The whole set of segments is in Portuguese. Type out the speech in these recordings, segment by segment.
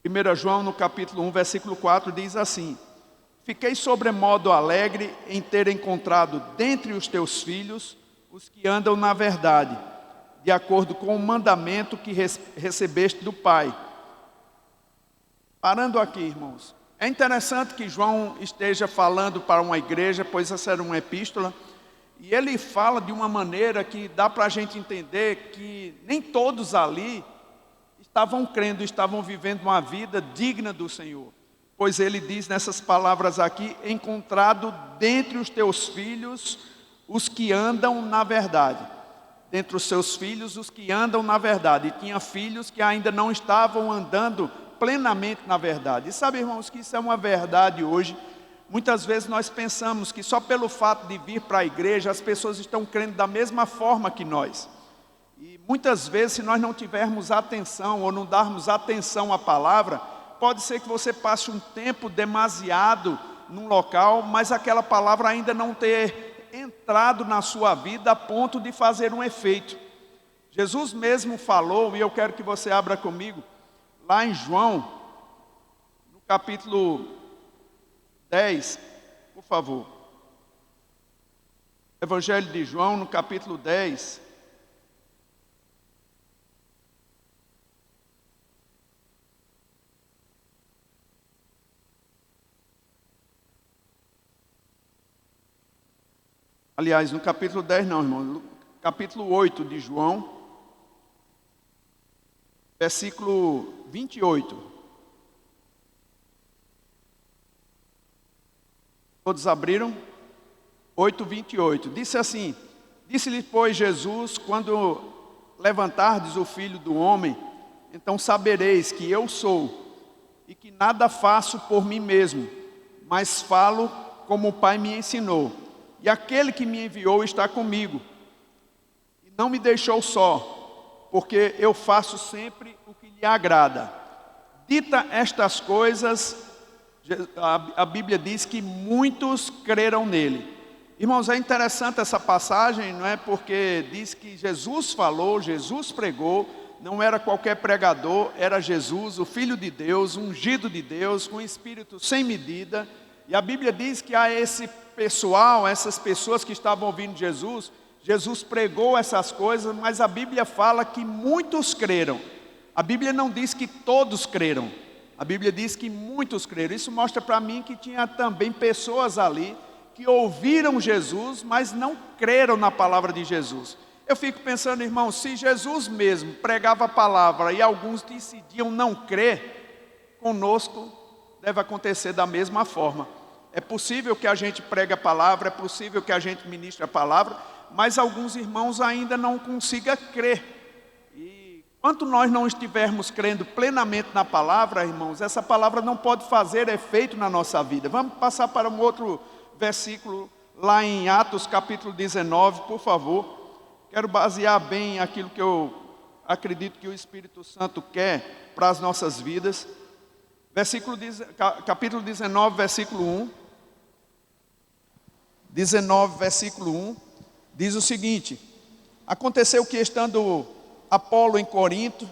1 João, no capítulo 1, versículo 4, diz assim: fiquei sobremodo alegre em ter encontrado dentre os teus filhos os que andam na verdade, de acordo com o mandamento que recebeste do Pai. Parando aqui, irmãos, é interessante que João esteja falando para uma igreja, pois essa era uma epístola, e ele fala de uma maneira que dá para a gente entender que nem todos ali estavam crendo, estavam vivendo uma vida digna do Senhor. Pois ele diz nessas palavras aqui: encontrado dentre os teus filhos os que andam na verdade. Dentre os seus filhos os que andam na verdade. E tinha filhos que ainda não estavam andando plenamente na verdade. E sabe, irmãos, que isso é uma verdade hoje. Muitas vezes nós pensamos que só pelo fato de vir para a igreja as pessoas estão crendo da mesma forma que nós. E muitas vezes, se nós não tivermos atenção ou não darmos atenção à palavra, pode ser que você passe um tempo demasiado num local, mas aquela palavra ainda não ter entrado na sua vida a ponto de fazer um efeito. Jesus mesmo falou, e eu quero que você abra comigo, lá em João, no capítulo 10, por favor. Evangelho de João, no capítulo 10. Aliás, no capítulo 10 não, irmão. No capítulo 8 de João, versículo 28. Todos abriram? 8:28. Disse assim: disse-lhe, pois, Jesus: quando levantardes o Filho do Homem, então sabereis que eu sou, e que nada faço por mim mesmo, mas falo como o Pai me ensinou. E aquele que me enviou está comigo, e não me deixou só, porque eu faço sempre o que lhe agrada. Dita estas coisas, a Bíblia diz que muitos creram nele. Irmãos, é interessante essa passagem, não é? Porque diz que Jesus falou, Jesus pregou, não era qualquer pregador, era Jesus, o Filho de Deus, ungido de Deus, com espírito sem medida. E a Bíblia diz que a esse pessoal, essas pessoas que estavam ouvindo Jesus, Jesus pregou essas coisas, mas a Bíblia fala que muitos creram. A Bíblia não diz que todos creram. A Bíblia diz que muitos creram. Isso mostra para mim que tinha também pessoas ali que ouviram Jesus, mas não creram na palavra de Jesus. Eu fico pensando, irmão, se Jesus mesmo pregava a palavra e alguns decidiam não crer, conosco deve acontecer da mesma forma. É possível que a gente pregue a palavra, é possível que a gente ministre a palavra, mas alguns irmãos ainda não consigam crer. Enquanto nós não estivermos crendo plenamente na palavra, irmãos, essa palavra não pode fazer efeito na nossa vida. Vamos passar para um outro versículo, lá em Atos capítulo 19, por favor. Quero basear bem aquilo que eu acredito que o Espírito Santo quer para as nossas vidas. Capítulo 19, versículo 1. 19, versículo 1, diz o seguinte: aconteceu que, estando Apolo em Corinto,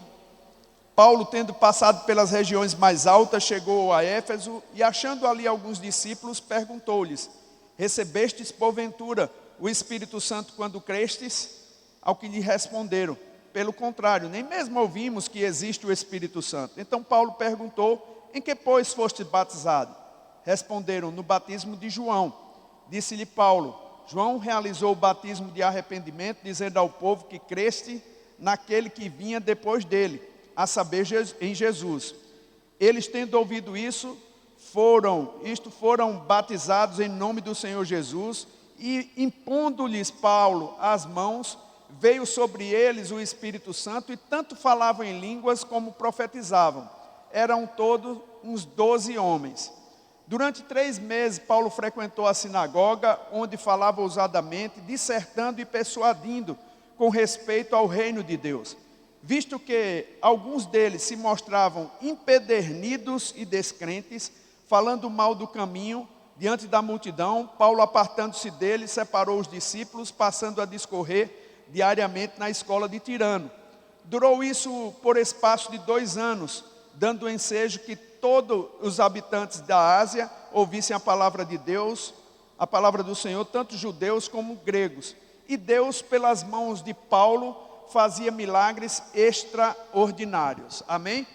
Paulo, tendo passado pelas regiões mais altas, chegou a Éfeso e, achando ali alguns discípulos, perguntou-lhes: recebestes porventura o Espírito Santo quando crestes? Ao que lhe responderam: pelo contrário, nem mesmo ouvimos que existe o Espírito Santo. Então Paulo perguntou: em que, pois, foste batizado? Responderam: no batismo de João. Disse-lhe Paulo: João realizou o batismo de arrependimento, dizendo ao povo que creste naquele que vinha depois dele, a saber, em Jesus. Eles, tendo ouvido isso, foram batizados em nome do Senhor Jesus, e impondo-lhes Paulo as mãos, veio sobre eles o Espírito Santo, e tanto falavam em línguas como profetizavam. Eram todos uns 12 homens. Durante 3 meses, Paulo frequentou a sinagoga, onde falava ousadamente, dissertando e persuadindo com respeito ao reino de Deus. Visto que alguns deles se mostravam empedernidos e descrentes, falando mal do caminho diante da multidão, Paulo, apartando-se deles, separou os discípulos, passando a discorrer diariamente na escola de Tirano. Durou isso por espaço de 2 anos. dando ensejo que todos os habitantes da Ásia ouvissem a palavra de Deus, a palavra do Senhor, tanto judeus como gregos. E Deus, pelas mãos de Paulo, fazia milagres extraordinários. Amém?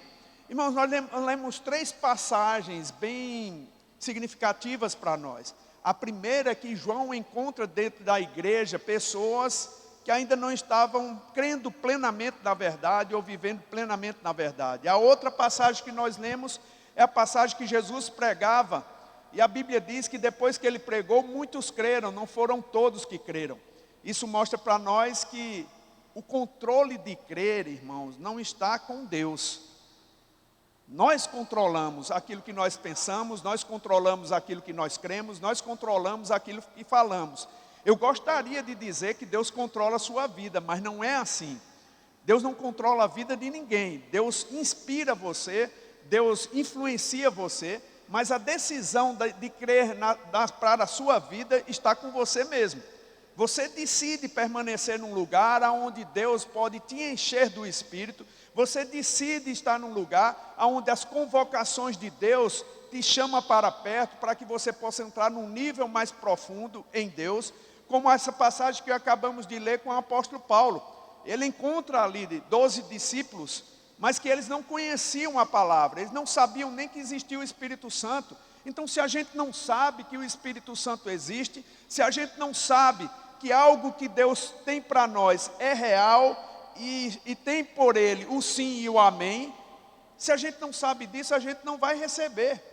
Irmãos, nós lemos 3 passagens bem significativas para nós. A primeira é que João encontra dentro da igreja pessoas que ainda não estavam crendo plenamente na verdade ou vivendo plenamente na verdade. A outra passagem que nós lemos é a passagem que Jesus pregava, e a Bíblia diz que depois que ele pregou, muitos creram, não foram todos que creram. Isso mostra para nós que o controle de crer, irmãos, não está com Deus. Nós controlamos aquilo que nós pensamos, nós controlamos aquilo que nós cremos, nós controlamos aquilo que falamos. Eu gostaria de dizer que Deus controla a sua vida, mas não é assim. Deus não controla a vida de ninguém. Deus inspira você, Deus influencia você, mas a decisão de crer para a sua vida está com você mesmo. Você decide permanecer num lugar onde Deus pode te encher do Espírito. Você decide estar num lugar onde as convocações de Deus te chamam para perto, para que você possa entrar num nível mais profundo em Deus, como essa passagem que acabamos de ler com o apóstolo Paulo. Ele encontra ali 12 discípulos, mas que eles não conheciam a palavra, eles não sabiam nem que existia o Espírito Santo. Então, se a gente não sabe que o Espírito Santo existe, se a gente não sabe que algo que Deus tem para nós é real e tem por ele o sim e o amém, se a gente não sabe disso, a gente não vai receber.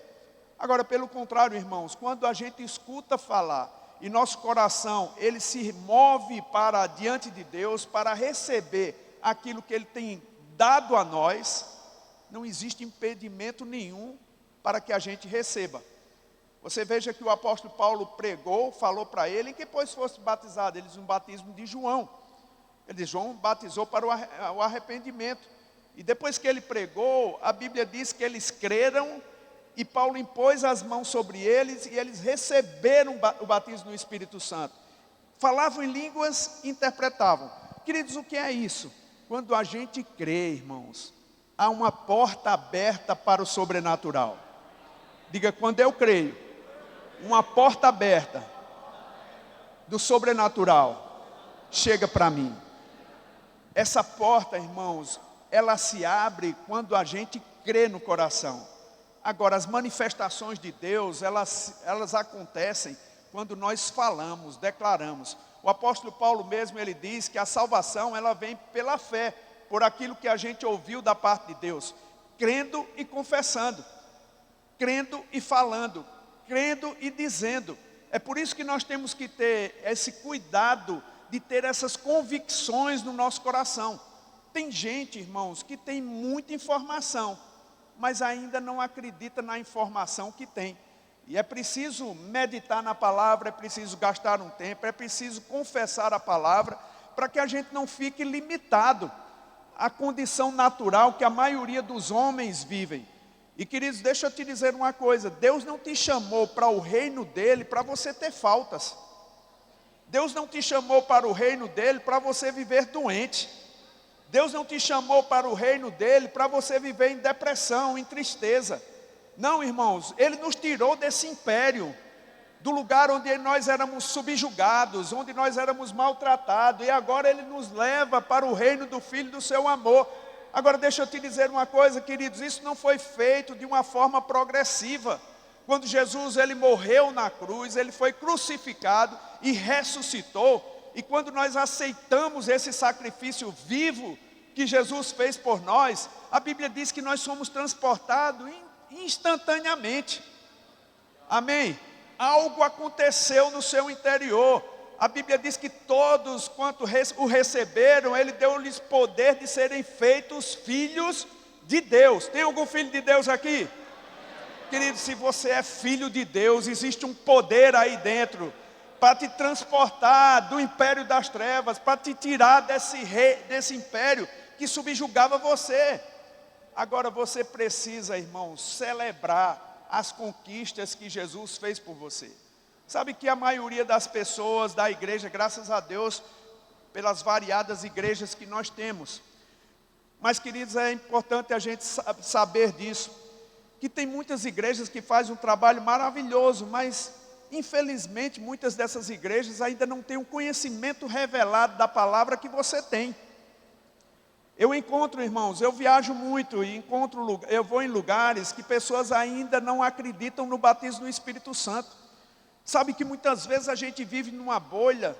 Agora, pelo contrário, irmãos, quando a gente escuta falar e nosso coração, ele se move para diante de Deus, para receber aquilo que ele tem dado a nós, não existe impedimento nenhum para que a gente receba. Você veja que o apóstolo Paulo pregou, falou para ele que depois fosse batizado. Ele diz um batismo de João. Ele diz, João batizou para o arrependimento. E depois que ele pregou, a Bíblia diz que eles creram, e Paulo impôs as mãos sobre eles, e eles receberam o batismo no Espírito Santo. Falavam em línguas, interpretavam. Queridos, o que é isso? Quando a gente crê, irmãos, há uma porta aberta para o sobrenatural. Diga, quando eu creio, uma porta aberta do sobrenatural chega para mim. Essa porta, irmãos, ela se abre quando a gente crê no coração. Agora, as manifestações de Deus, elas acontecem quando nós falamos, declaramos. O apóstolo Paulo mesmo, ele diz que a salvação, ela vem pela fé, por aquilo que a gente ouviu da parte de Deus, crendo e confessando, crendo e falando, crendo e dizendo. É por isso que nós temos que ter esse cuidado de ter essas convicções no nosso coração. Tem gente, irmãos, que tem muita informação, mas ainda não acredita na informação que tem. E é preciso meditar na palavra, é preciso gastar um tempo, é preciso confessar a palavra, para que a gente não fique limitado à condição natural que a maioria dos homens vivem. E queridos, deixa eu te dizer uma coisa, Deus não te chamou para o reino dele para você ter faltas. Deus não te chamou para o reino dele para você viver doente. Deus não te chamou para o reino dele para você viver em depressão, em tristeza. Não, irmãos, ele nos tirou desse império, do lugar onde nós éramos subjugados, onde nós éramos maltratados, e agora ele nos leva para o reino do Filho do seu amor. Agora deixa eu te dizer uma coisa, queridos, isso não foi feito de uma forma progressiva. Quando Jesus ele morreu na cruz, ele foi crucificado e ressuscitou. E quando nós aceitamos esse sacrifício vivo que Jesus fez por nós, a Bíblia diz que nós somos transportados instantaneamente. Amém? Algo aconteceu no seu interior. A Bíblia diz que todos quanto o receberam, ele deu-lhes poder de serem feitos filhos de Deus. Tem algum filho de Deus aqui? Querido, se você é filho de Deus, existe um poder aí dentro para te transportar do império das trevas, para te tirar desse império que subjugava você. Agora você precisa, irmãos, celebrar as conquistas que Jesus fez por você. Sabe que a maioria das pessoas da igreja, graças a Deus, pelas variadas igrejas que nós temos, Mas, queridos, é importante a gente saber disso, que tem muitas igrejas que fazem um trabalho maravilhoso, mas, infelizmente, muitas dessas igrejas ainda não têm um conhecimento revelado da palavra que você tem. Eu encontro, irmãos, eu viajo muito e eu vou em lugares que pessoas ainda não acreditam no batismo do Espírito Santo. Sabe que muitas vezes a gente vive numa bolha,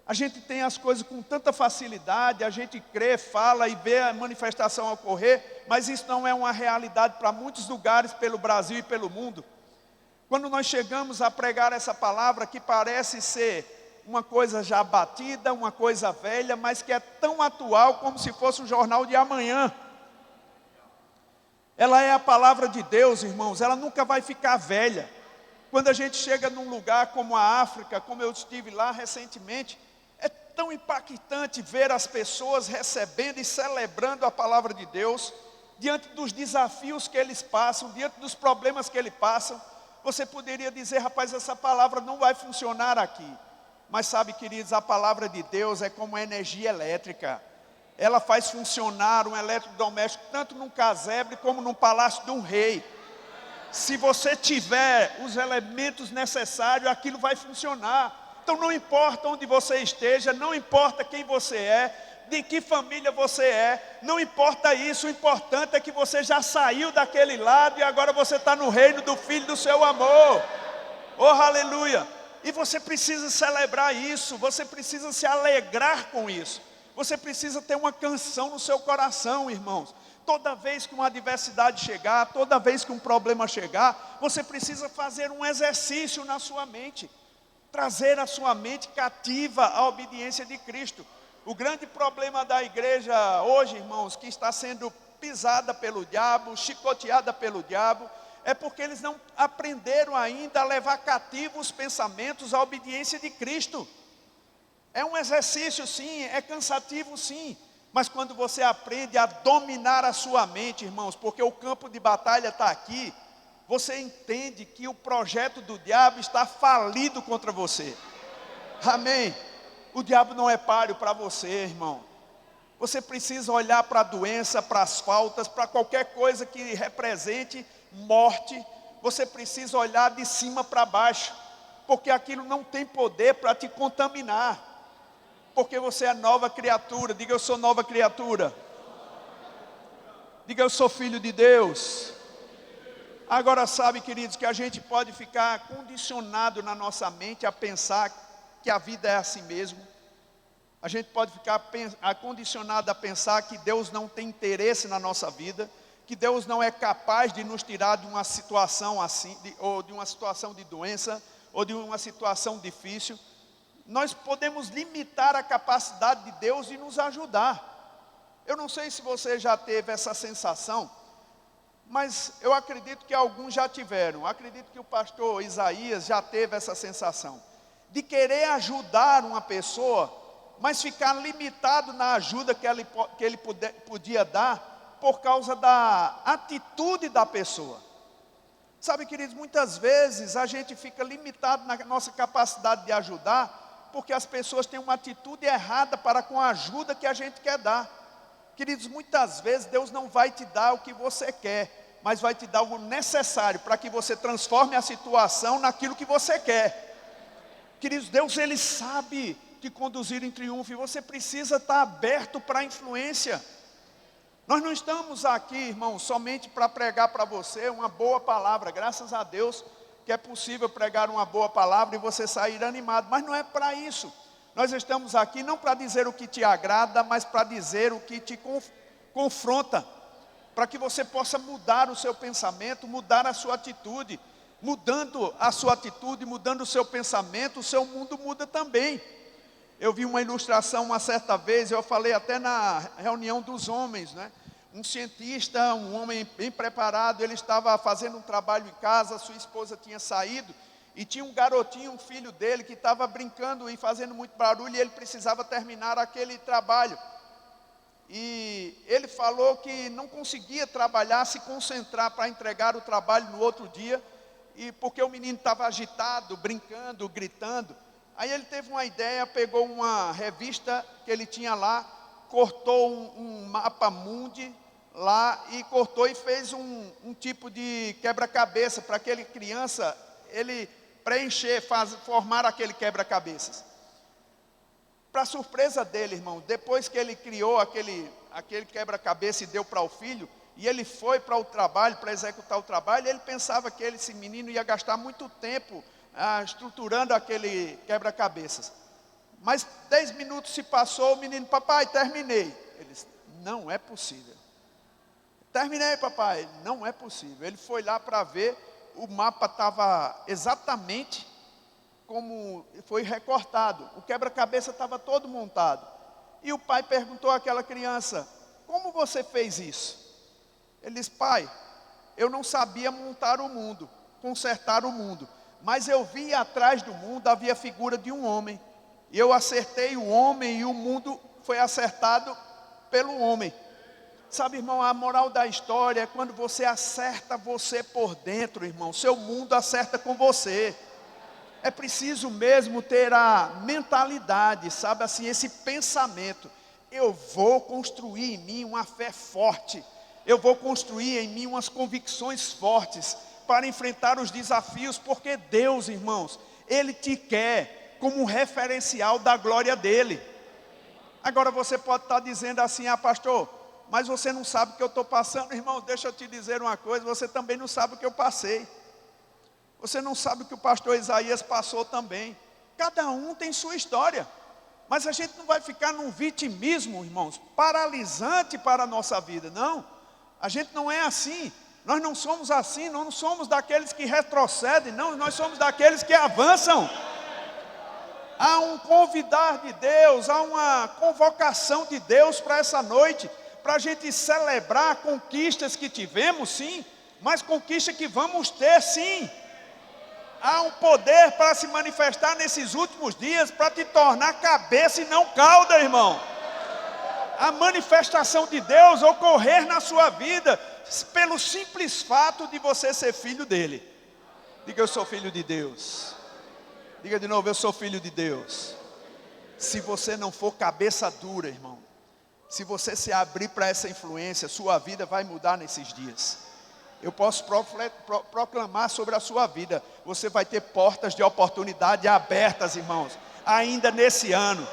a gente tem as coisas com tanta facilidade, a gente crê, fala e vê a manifestação ocorrer, mas isso não é uma realidade para muitos lugares pelo Brasil e pelo mundo. Quando nós chegamos a pregar essa palavra que parece ser uma coisa já batida, uma coisa velha, mas que é tão atual como se fosse um jornal de amanhã. Ela é a palavra de Deus, irmãos, ela nunca vai ficar velha. Quando a gente chega num lugar como a África, como eu estive lá recentemente, é tão impactante ver as pessoas recebendo e celebrando a palavra de Deus, diante dos desafios que eles passam, diante dos problemas que eles passam. Você poderia dizer, rapaz, essa palavra não vai funcionar aqui. Mas sabe, queridos, a palavra de Deus é como energia elétrica. Ela faz funcionar um eletrodoméstico tanto num casebre como num palácio de um rei. Se você tiver os elementos necessários, aquilo vai funcionar. Então não importa onde você esteja, não importa quem você é, de que família você é, não importa isso, o importante é que você já saiu daquele lado e agora você está no reino do Filho do seu amor. Oh, aleluia! E você precisa celebrar isso, você precisa se alegrar com isso. Você precisa ter uma canção no seu coração, irmãos. Toda vez que uma adversidade chegar, toda vez que um problema chegar, você precisa fazer um exercício na sua mente. Trazer a sua mente cativa à obediência de Cristo. O grande problema da igreja hoje, irmãos, que está sendo pisada pelo diabo, chicoteada pelo diabo, é porque eles não aprenderam ainda a levar cativos os pensamentos à obediência de Cristo. É um exercício sim, é cansativo sim, mas quando você aprende a dominar a sua mente, irmãos, porque o campo de batalha está aqui, você entende que o projeto do diabo está falido contra você. Amém? O diabo não é páreo para você, irmão. Você precisa olhar para a doença, para as faltas, para qualquer coisa que represente morte. Você precisa olhar de cima para baixo, porque aquilo não tem poder para te contaminar, porque você é nova criatura. Diga, eu sou nova criatura. Diga, eu sou filho de Deus. Agora sabe, queridos, que a gente pode ficar condicionado na nossa mente a pensar que a vida é assim mesmo. A gente pode ficar condicionado a pensar que Deus não tem interesse na nossa vida, que Deus não é capaz de nos tirar de uma situação assim, ou de uma situação de doença, ou de uma situação difícil. Nós podemos limitar a capacidade de Deus de nos ajudar. Eu não sei se você já teve essa sensação, mas eu acredito que alguns já tiveram. Acredito que o pastor Isaías já teve essa sensação de querer ajudar uma pessoa, mas ficar limitado na ajuda que ele podia dar por causa da atitude da pessoa. Sabe, queridos, muitas vezes a gente fica limitado na nossa capacidade de ajudar, porque as pessoas têm uma atitude errada para com a ajuda que a gente quer dar. Queridos, muitas vezes Deus não vai te dar o que você quer, mas vai te dar o necessário para que você transforme a situação naquilo que você quer. Queridos, Deus, Ele sabe te conduzir em triunfo, e você precisa estar aberto para a influência. Nós não estamos aqui, irmãos, somente para pregar para você uma boa palavra. Graças a Deus que é possível pregar uma boa palavra e você sair animado, mas não é para isso. Nós estamos aqui não para dizer o que te agrada, mas para dizer o que te confronta, para que você possa mudar o seu pensamento, mudar a sua atitude. Mudando a sua atitude, mudando o seu pensamento, o seu mundo muda também. Eu vi uma ilustração uma certa vez, eu falei até na reunião dos homens, né? Um cientista, um homem bem preparado, ele estava fazendo um trabalho em casa, sua esposa tinha saído, e tinha um garotinho, um filho dele, que estava brincando e fazendo muito barulho, e ele precisava terminar aquele trabalho. E ele falou que não conseguia trabalhar, se concentrar para entregar o trabalho no outro dia, e porque o menino estava agitado, brincando, gritando. Aí ele teve uma ideia, pegou uma revista que ele tinha lá cortou um mapa mundi lá e cortou e fez um tipo de quebra-cabeça para aquele criança, ele preencher, formar aquele quebra-cabeças. Para surpresa dele, irmão, depois que ele criou aquele quebra-cabeça e deu para o filho, e ele foi para o trabalho, para executar o trabalho, ele pensava que esse menino ia gastar muito tempo estruturando aquele quebra-cabeças. Mas 10 minutos se passou, o menino, papai, terminei. Ele disse, não é possível. Terminei, papai, não é possível. Ele foi lá para ver, o mapa estava exatamente como foi recortado. O quebra-cabeça estava todo montado. E o pai perguntou àquela criança, como você fez isso? Ele disse, pai, eu não sabia montar o mundo, consertar o mundo. Mas eu vi atrás do mundo, havia a figura de um homem. E eu acertei o homem e o mundo foi acertado pelo homem. Sabe, irmão, a moral da história é quando você acerta você por dentro, irmão. Seu mundo acerta com você. É preciso mesmo ter a mentalidade, sabe assim, esse pensamento. Eu vou construir em mim uma fé forte. Eu vou construir em mim umas convicções fortes para enfrentar os desafios, porque Deus, irmãos, Ele te quer como um referencial da glória dEle. Agora você pode estar dizendo assim, pastor, mas você não sabe o que eu estou passando. Irmão, deixa eu te dizer uma coisa, você também não sabe o que eu passei. Você não sabe o que o pastor Isaías passou também. Cada um tem sua história. Mas a gente não vai ficar num vitimismo, irmãos, paralisante para a nossa vida, não. A gente não é assim. Nós não somos assim, nós não somos daqueles que retrocedem, não, nós somos daqueles que avançam. Há um convidar de Deus, há uma convocação de Deus para essa noite, para a gente celebrar conquistas que tivemos, sim, mas conquistas que vamos ter, sim. Há um poder para se manifestar nesses últimos dias, para te tornar cabeça e não cauda, irmão. A manifestação de Deus ocorrer na sua vida, pelo simples fato de você ser filho dele. Diga, eu sou filho de Deus. Diga de novo, eu sou filho de Deus. Se você não for cabeça dura, irmão, se você se abrir para essa influência, sua vida vai mudar nesses dias. Eu posso proclamar sobre a sua vida, você vai ter portas de oportunidade abertas, irmãos, ainda nesse ano.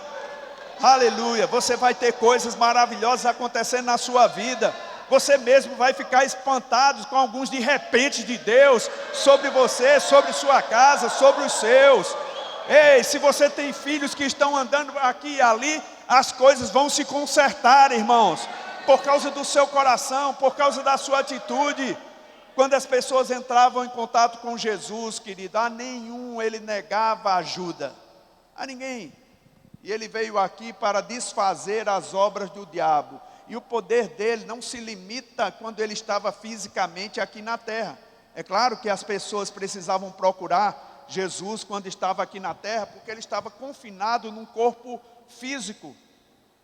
Aleluia, você vai ter coisas maravilhosas acontecendo na sua vida. Você mesmo vai ficar espantado com alguns de repente de Deus sobre você, sobre sua casa, sobre os seus. Ei, se você tem filhos que estão andando aqui e ali, as coisas vão se consertar, irmãos, por causa do seu coração, por causa da sua atitude. Quando as pessoas entravam em contato com Jesus, querido, a nenhum ele negava ajuda, a ninguém. E ele veio aqui para desfazer as obras do diabo. E o poder dele não se limita quando ele estava fisicamente aqui na terra. É claro que as pessoas precisavam procurar Jesus quando estava aqui na terra, porque ele estava confinado num corpo físico.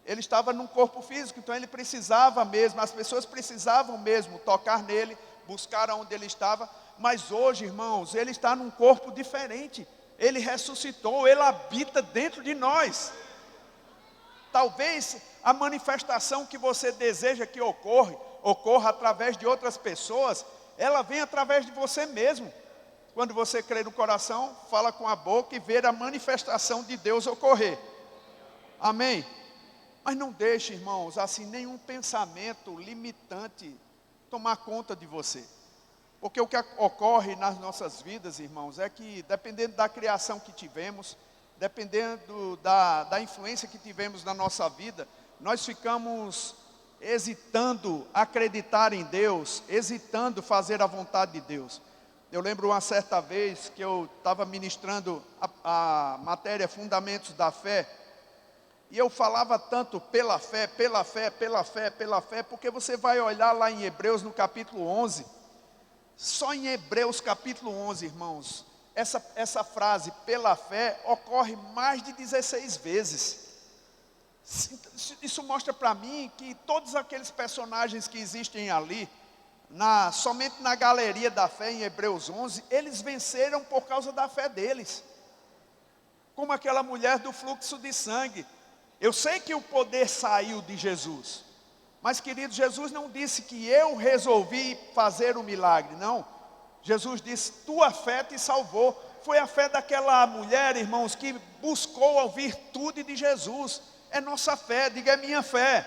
Ele estava num corpo físico, então ele precisava mesmo, as pessoas precisavam mesmo tocar nele, buscar onde ele estava. Mas hoje, irmãos, ele está num corpo diferente. Ele ressuscitou, ele habita dentro de nós. Talvez a manifestação que você deseja que ocorra através de outras pessoas, ela vem através de você mesmo. Quando você crê no coração, fala com a boca e vê a manifestação de Deus ocorrer. Amém? Mas não deixe, irmãos, assim, nenhum pensamento limitante tomar conta de você. Porque o que ocorre nas nossas vidas, irmãos, é que dependendo da criação que tivemos, dependendo da influência que tivemos na nossa vida, nós ficamos hesitando acreditar em Deus, hesitando fazer a vontade de Deus. Eu lembro uma certa vez que eu estava ministrando a matéria Fundamentos da Fé, e eu falava tanto pela fé, pela fé, pela fé, pela fé, porque você vai olhar lá em Hebreus no capítulo 11, só em Hebreus capítulo 11, irmãos, essa frase, pela fé, ocorre mais de 16 vezes. Isso mostra para mim que todos aqueles personagens que existem ali, somente na galeria da fé em Hebreus 11, eles venceram por causa da fé deles. Como aquela mulher do fluxo de sangue. Eu sei que o poder saiu de Jesus. Mas, querido, Jesus não disse que eu resolvi fazer o milagre, não. Jesus disse, tua fé te salvou. Foi a fé daquela mulher, irmãos, que buscou a virtude de Jesus. É nossa fé, diga, é minha fé.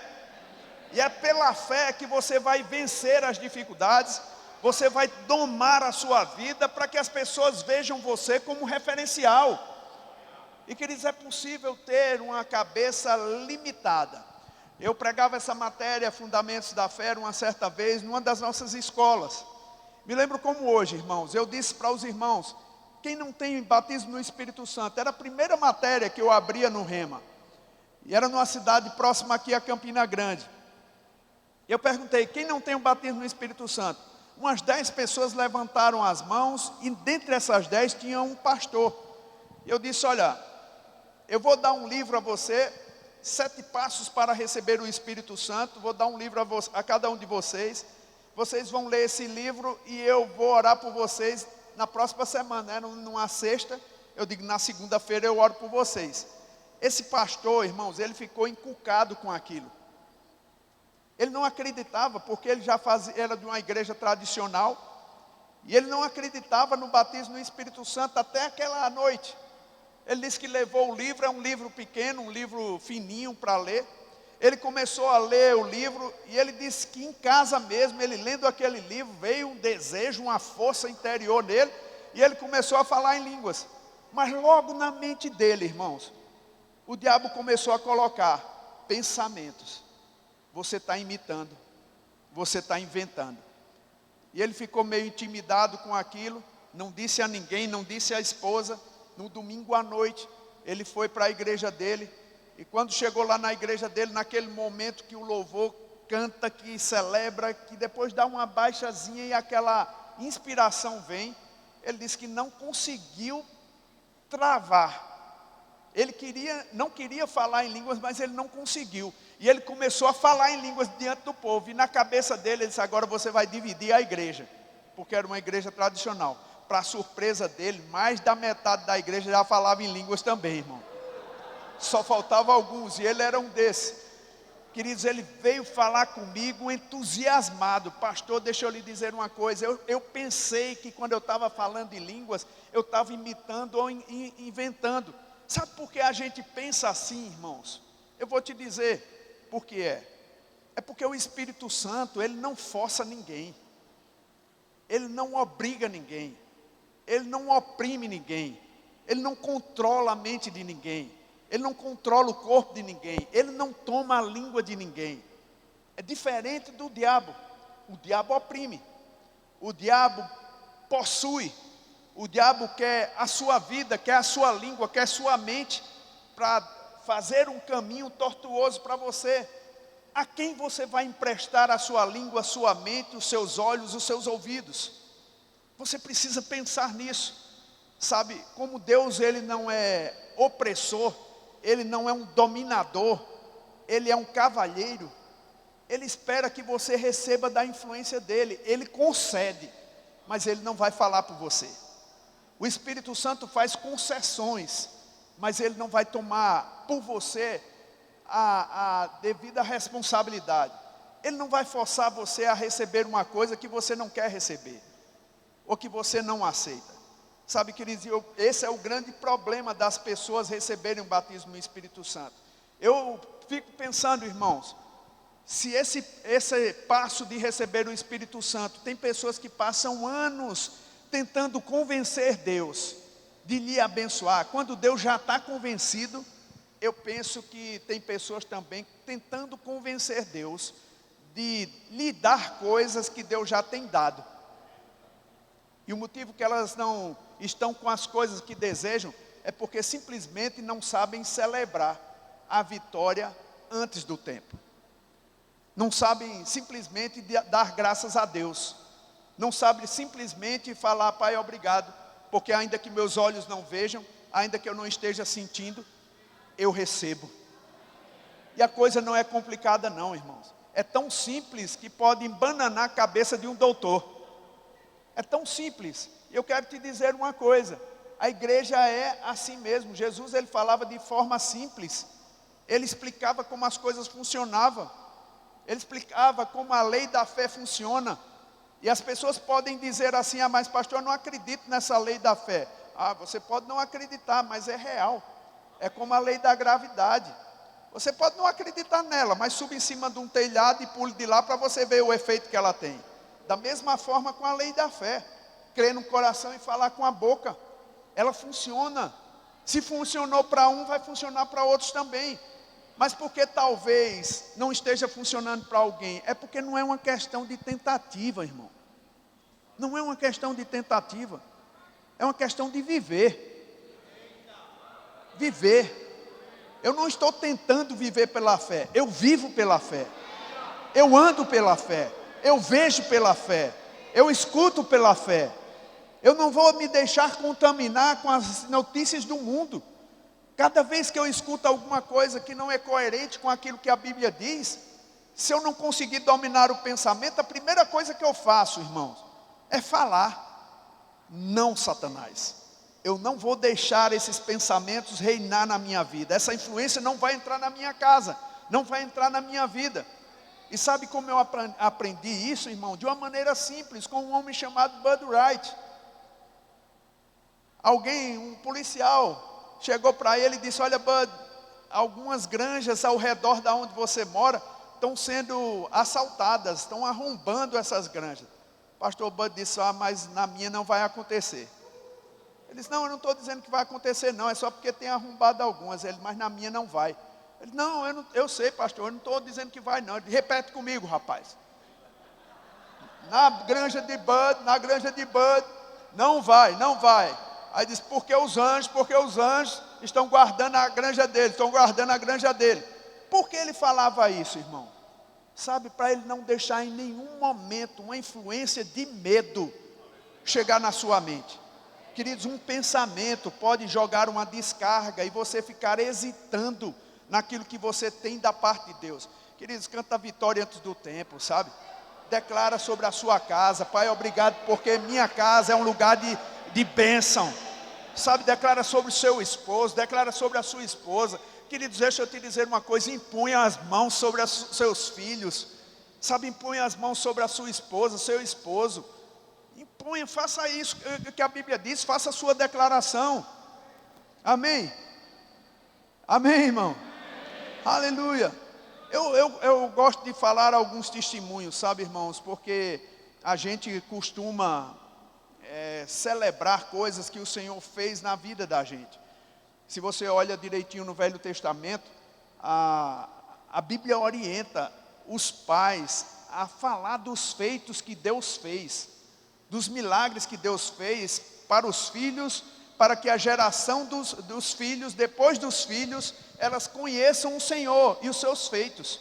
E é pela fé que você vai vencer as dificuldades, você vai domar a sua vida para que as pessoas vejam você como referencial. E, queridos, é possível ter uma cabeça limitada. Eu pregava essa matéria, Fundamentos da Fé, uma certa vez, numa das nossas escolas. Me lembro como hoje, irmãos, eu disse para os irmãos, quem não tem batismo no Espírito Santo, era a primeira matéria que eu abria no Rema. E era numa cidade próxima aqui a Campina Grande. Eu perguntei, quem não tem o batismo no Espírito Santo? Umas 10 pessoas levantaram as mãos, e dentre essas 10 tinha um pastor. Eu disse, olha, eu vou dar um livro a você, 7 passos para receber o Espírito Santo, vou dar um livro a cada um de vocês. Vocês vão ler esse livro e eu vou orar por vocês na próxima semana, numa sexta. Eu digo, na segunda-feira eu oro por vocês. Esse pastor, irmãos, ele ficou encucado com aquilo. Ele não acreditava, porque ele já era de uma igreja tradicional, e ele não acreditava no batismo no Espírito Santo até aquela noite. Ele disse que levou o livro, é um livro pequeno, um livro fininho para ler. Ele começou a ler o livro, e ele disse que em casa mesmo, ele lendo aquele livro, veio um desejo, uma força interior nele, e ele começou a falar em línguas. Mas logo na mente dele, irmãos, o diabo começou a colocar pensamentos. Você está imitando, você está inventando. E ele ficou meio intimidado com aquilo, não disse a ninguém, não disse à esposa. No domingo à noite, ele foi para a igreja dele, e quando chegou lá na igreja dele, naquele momento que o louvor canta, que celebra, que depois dá uma baixazinha e aquela inspiração vem, ele disse que não conseguiu travar. Ele não queria falar em línguas, mas ele não conseguiu. E ele começou a falar em línguas diante do povo. E na cabeça dele, ele disse, agora você vai dividir a igreja. Porque era uma igreja tradicional. Para surpresa dele, mais da metade da igreja já falava em línguas também, irmão. Só faltava alguns, e ele era um desses. Queridos, ele veio falar comigo entusiasmado. Pastor, deixa eu lhe dizer uma coisa. Eu pensei que quando eu estava falando em línguas, eu estava imitando ou inventando. Sabe por que a gente pensa assim, irmãos? Eu vou te dizer por que é. É porque o Espírito Santo, ele não força ninguém. Ele não obriga ninguém. Ele não oprime ninguém. Ele não controla a mente de ninguém. Ele não controla o corpo de ninguém. Ele não toma a língua de ninguém. É diferente do diabo. O diabo oprime. O diabo possui. O diabo quer a sua vida, quer a sua língua, quer a sua mente, para fazer um caminho tortuoso para você. A quem você vai emprestar a sua língua, a sua mente, os seus olhos, os seus ouvidos? Você precisa pensar nisso. Sabe, como Deus, ele não é opressor, ele não é um dominador, ele é um cavalheiro. Ele espera que você receba da influência dele. Ele concede, mas ele não vai falar por você. O Espírito Santo faz concessões, mas ele não vai tomar por você a devida responsabilidade. Ele não vai forçar você a receber uma coisa que você não quer receber, ou que você não aceita. Sabe, queridos, esse é o grande problema das pessoas receberem o batismo no Espírito Santo. Eu fico pensando, irmãos, se esse passo de receber o Espírito Santo, tem pessoas que passam anos tentando convencer Deus de lhe abençoar, quando Deus já está convencido. Eu penso que tem pessoas também tentando convencer Deus de lhe dar coisas que Deus já tem dado. E o motivo que elas não estão com as coisas que desejam é porque simplesmente não sabem celebrar a vitória antes do tempo. Não sabem simplesmente dar graças a Deus. Não sabem simplesmente falar, Pai, obrigado, porque ainda que meus olhos não vejam, ainda que eu não esteja sentindo, eu recebo. E a coisa não é complicada não, irmãos. É tão simples que pode embananar a cabeça de um doutor. É tão simples. Eu quero te dizer uma coisa. A igreja é assim mesmo. Jesus, ele falava de forma simples. Ele explicava como as coisas funcionavam. Ele explicava como a lei da fé funciona. E as pessoas podem dizer assim: ah, mas pastor, eu não acredito nessa lei da fé. Ah, você pode não acreditar, mas é real. É como a lei da gravidade. Você pode não acreditar nela, mas suba em cima de um telhado e pule de lá para você ver o efeito que ela tem. Da mesma forma com a lei da fé. Crer no coração e falar com a boca. Ela funciona. Se funcionou para um, vai funcionar para outros também. Mas porque talvez não esteja funcionando para alguém? É porque não é uma questão de tentativa, irmão. Não é uma questão de tentativa. É uma questão de viver. Viver. Eu não estou tentando viver pela fé. Eu vivo pela fé. Eu ando pela fé. Eu vejo pela fé. Eu escuto pela fé. Eu não vou me deixar contaminar com as notícias do mundo. Cada vez que eu escuto alguma coisa que não é coerente com aquilo que a Bíblia diz, se eu não conseguir dominar o pensamento, a primeira coisa que eu faço, irmãos, é falar: não, Satanás, eu não vou deixar esses pensamentos reinar na minha vida. Essa influência não vai entrar na minha casa, não vai entrar na minha vida. E sabe como eu aprendi isso, irmão? De uma maneira simples, com um homem chamado Bud Wright. Um policial, chegou para ele e disse: olha, Bud, algumas granjas ao redor da onde você mora estão sendo assaltadas, estão arrombando essas granjas. Pastor Bud disse: ah, mas na minha não vai acontecer. Ele disse: não, eu não estou dizendo que vai acontecer não, é só porque tem arrombado algumas. Ele: mas na minha não vai. Ele: não, eu sei, pastor, eu não estou dizendo que vai não. Ele: repete comigo, rapaz. Na granja de Bud, não vai. Aí diz: porque os anjos estão guardando a granja dele, Por que ele falava isso, irmão? Sabe, para ele não deixar em nenhum momento uma influência de medo chegar na sua mente. Queridos, um pensamento pode jogar uma descarga e você ficar hesitando naquilo que você tem da parte de Deus. Queridos, canta a vitória antes do tempo, sabe? Declara sobre a sua casa: Pai, obrigado porque minha casa é um lugar de bênção. Sabe, declara sobre o seu esposo, declara sobre a sua esposa. Queridos, deixa eu te dizer uma coisa: impunha as mãos sobre os seus filhos. Sabe, impunha as mãos sobre a sua esposa, seu esposo. Impunha, faça isso que a Bíblia diz, faça a sua declaração. Amém? Amém, irmão? Aleluia. Eu gosto de falar alguns testemunhos, sabe, irmãos, porque a gente costuma celebrar coisas que o Senhor fez na vida da gente. Se você olha direitinho no Velho Testamento, a Bíblia orienta os pais a falar dos feitos que Deus fez, dos milagres que Deus fez para os filhos, para que a geração dos filhos, depois dos filhos, elas conheçam o Senhor e os seus feitos.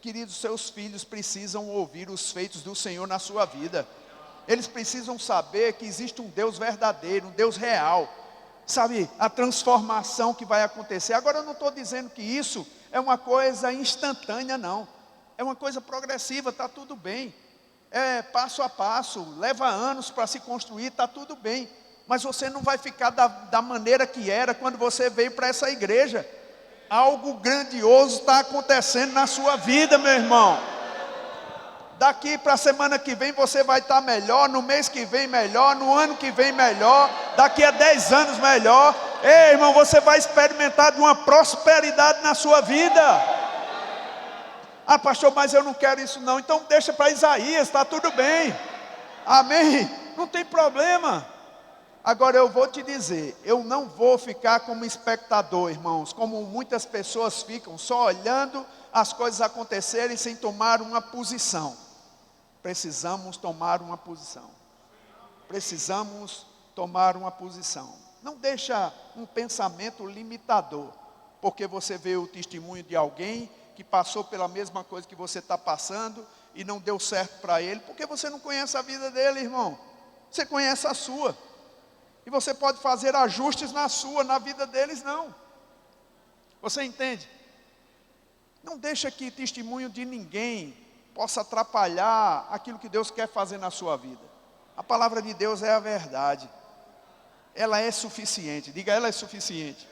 Queridos, seus filhos precisam ouvir os feitos do Senhor na sua vida. Eles precisam saber que existe um Deus verdadeiro, um Deus real. Sabe, a transformação que vai acontecer. Agora eu não estou dizendo que isso é uma coisa instantânea, não. É uma coisa progressiva, está tudo bem. É passo a passo, leva anos para se construir, está tudo bem. Mas você não vai ficar da maneira que era quando você veio para essa igreja. Algo grandioso está acontecendo na sua vida, meu irmão. Daqui para a semana que vem você vai estar melhor, no mês que vem melhor, no ano que vem melhor, daqui a 10 anos melhor. Ei, irmão, você vai experimentar de uma prosperidade na sua vida. Ah, pastor, mas eu não quero isso não. Então deixa para Isaías, está tudo bem. Amém? Não tem problema. Agora eu vou te dizer, eu não vou ficar como espectador, irmãos, como muitas pessoas ficam, só olhando as coisas acontecerem sem tomar uma posição. Precisamos tomar uma posição. Precisamos tomar uma posição. Não deixa um pensamento limitador, porque você vê o testemunho de alguém que passou pela mesma coisa que você está passando e não deu certo para ele, porque você não conhece a vida dele, irmão. Você conhece a sua. E você pode fazer ajustes na vida deles, não. Você entende? Não deixa que testemunho de ninguém possa atrapalhar aquilo que Deus quer fazer na sua vida. A palavra de Deus é a verdade. Ela é suficiente. Diga, ela é suficiente.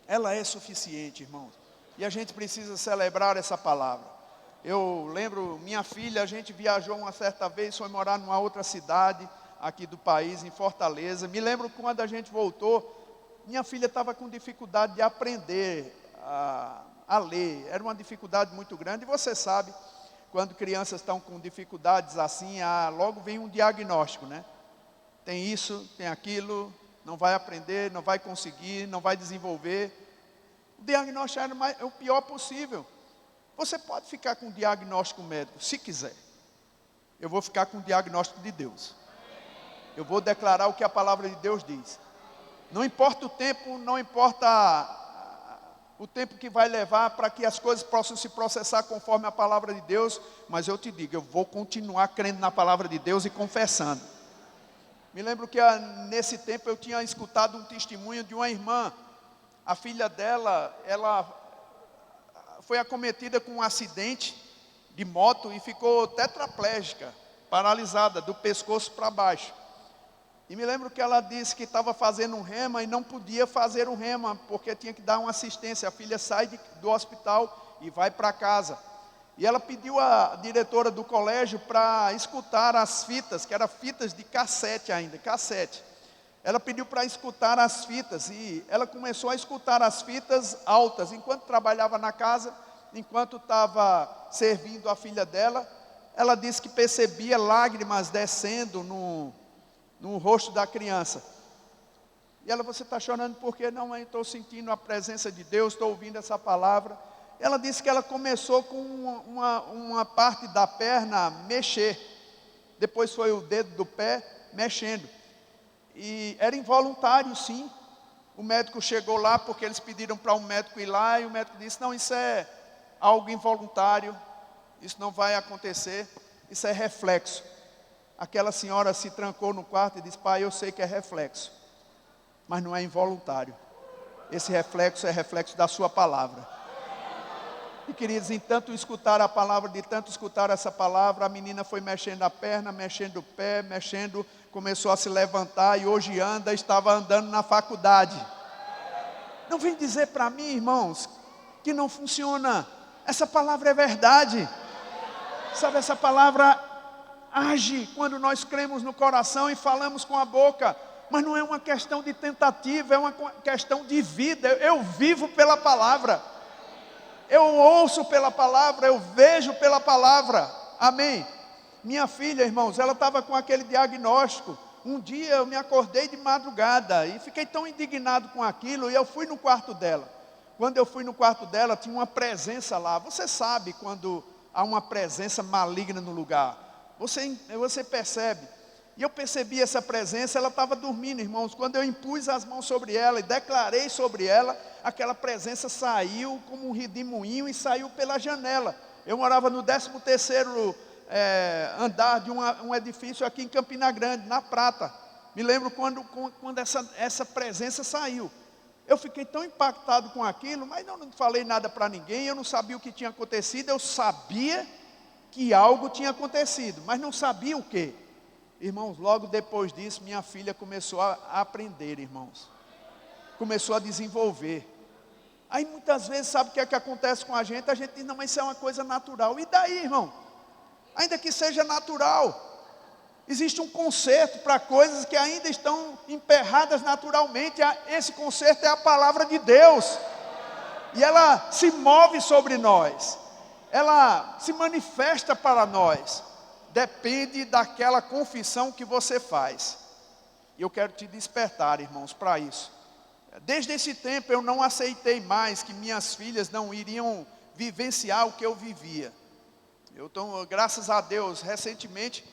ela é suficiente, irmãos. E a gente precisa celebrar essa palavra. Eu lembro, minha filha, a gente viajou uma certa vez, foi morar numa outra cidade aqui do país, em Fortaleza. Me lembro quando a gente voltou, minha filha estava com dificuldade de aprender a ler. Era uma dificuldade muito grande. E você sabe, quando crianças estão com dificuldades assim, logo vem um diagnóstico, né? Tem isso, tem aquilo, não vai aprender, não vai conseguir, não vai desenvolver. O diagnóstico é o pior possível. Você pode ficar com o diagnóstico médico, se quiser. Eu vou ficar com o diagnóstico de Deus. Eu vou declarar o que a palavra de Deus diz. Não importa o tempo, não importa o tempo que vai levar para que as coisas possam se processar conforme a palavra de Deus, mas eu te digo, eu vou continuar crendo na palavra de Deus e confessando. Me lembro que nesse tempo eu tinha escutado um testemunho de uma irmã. A filha dela, ela foi acometida com um acidente de moto e ficou tetraplégica, paralisada do pescoço para baixo. E me lembro que ela disse que estava fazendo um rema e não podia fazer um rema, porque tinha que dar uma assistência. A filha sai do hospital e vai para casa. E ela pediu à diretora do colégio para escutar as fitas, que eram fitas de cassete ainda, cassete. Ela pediu para escutar as fitas e ela começou a escutar as fitas altas. Enquanto trabalhava na casa, enquanto estava servindo a filha dela, ela disse que percebia lágrimas descendo no rosto da criança. E ela, você está chorando por quê? Não, mãe, estou sentindo a presença de Deus, estou ouvindo essa palavra. Ela disse que ela começou com uma parte da perna mexer. Depois foi o dedo do pé mexendo. E era involuntário, sim. O médico chegou lá porque eles pediram para um médico ir lá e o médico disse, não, isso é algo involuntário, isso não vai acontecer, isso é reflexo. Aquela senhora se trancou no quarto e disse, pai, eu sei que é reflexo, mas não é involuntário. Esse reflexo é reflexo da sua palavra. E queridos, em tanto escutar a palavra, de tanto escutar essa palavra, a menina foi mexendo a perna, mexendo o pé, mexendo, começou a se levantar e hoje estava andando na faculdade. Não vem dizer para mim, irmãos, que não funciona. Essa palavra é verdade. Sabe, essa palavra age quando nós cremos no coração e falamos com a boca. Mas não é uma questão de tentativa, é uma questão de vida. Eu vivo pela palavra. Eu ouço pela palavra, eu vejo pela palavra. Amém? Minha filha, irmãos, ela estava com aquele diagnóstico. Um dia eu me acordei de madrugada e fiquei tão indignado com aquilo e eu fui no quarto dela. Quando eu fui no quarto dela, tinha uma presença lá. Você sabe quando há uma presença maligna no lugar. Você percebe. E eu percebi essa presença, ela estava dormindo, irmãos. Quando eu impus as mãos sobre ela e declarei sobre ela, aquela presença saiu como um redemoinho e saiu pela janela. Eu morava no 13º andar de um edifício aqui em Campina Grande, na Prata. Me lembro quando essa presença saiu. Eu fiquei tão impactado com aquilo, mas não falei nada para ninguém, eu não sabia o que tinha acontecido, eu sabia que algo tinha acontecido, mas não sabia o quê. Irmãos, logo depois disso, minha filha começou a aprender, irmãos. Começou a desenvolver. Aí muitas vezes, sabe o que é que acontece com a gente? A gente diz, não, mas isso é uma coisa natural. E daí, irmão? Ainda que seja natural, existe um conserto para coisas que ainda estão emperradas naturalmente. Esse conserto é a palavra de Deus. E ela se move sobre nós. Ela se manifesta para nós. Depende daquela confissão que você faz. E eu quero te despertar, irmãos, para isso. Desde esse tempo eu não aceitei mais que minhas filhas não iriam vivenciar o que eu vivia. Graças a Deus, recentemente,